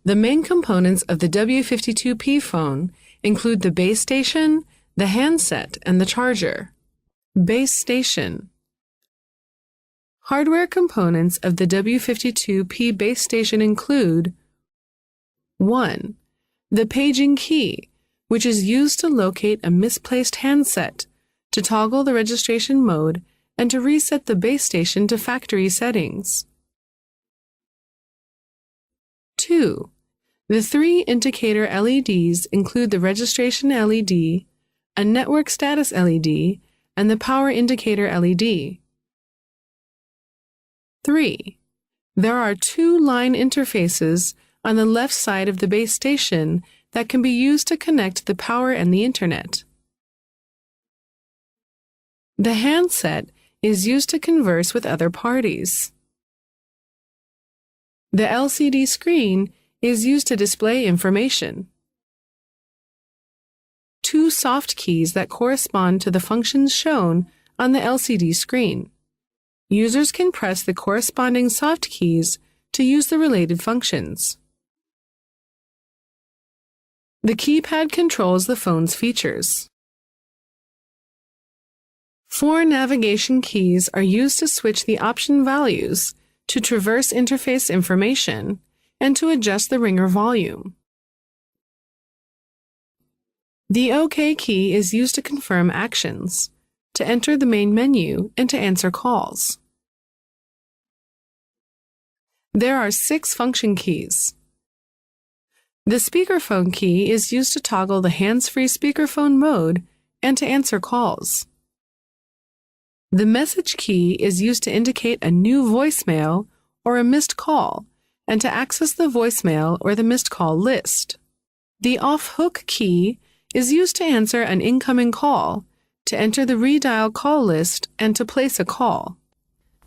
The main components of the W52P phone include the base station, the handset, and the charger. Base station. Hardware components of the W52P base station include 1. The paging key, which is used to locate a misplaced handset, to toggle the registration mode, and to reset the base station to factory settings. 2. The 3 indicator LEDs include the registration LED, a network status LED, and the power indicator LED. 3. There are 2 line interfaces on the left side of the base station that can be used to connect the power and the internet. The handset is used to converse with other parties. The LCD screen is used to display information. 2 soft keys that correspond to the functions shown on the LCD screen. Users can press the corresponding soft keys to use the related functions. The keypad controls the phone's features. 4 navigation keys are used to switch the option values, to traverse interface information, and to adjust the ringer volume. The OK key is used to confirm actions, to enter the main menu, and to answer calls. There are 6 function keys. The speakerphone key is used to toggle the hands-free speakerphone mode and to answer calls. The message key is used to indicate a new voicemail or a missed call and to access the voicemail or the missed call list. The off-hook key is used to answer an incoming call, to enter the redial call list, and to place a call.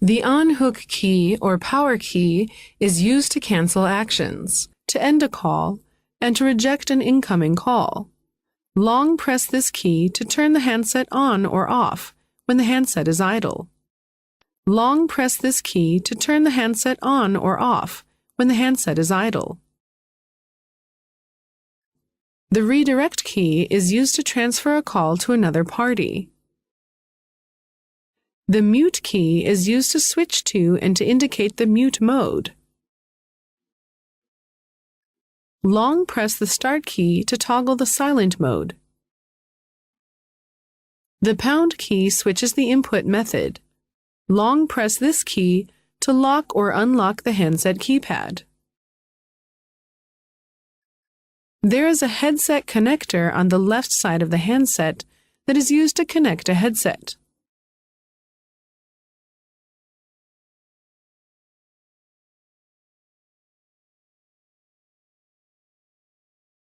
The on-hook key or power key is used to cancel actions, to end a call, and to reject an incoming call. Long press this key to turn the handset on or off when the handset is idle. Long press this key to turn the handset on or off when the handset is idle. The redirect key is used to transfer a call to another party. The mute key is used to switch to and to indicate the mute mode. Long press the start key to toggle the silent mode. The pound key switches the input method. Long press this key to lock or unlock the handset keypad. There is a headset connector on the left side of the handset that is used to connect a headset.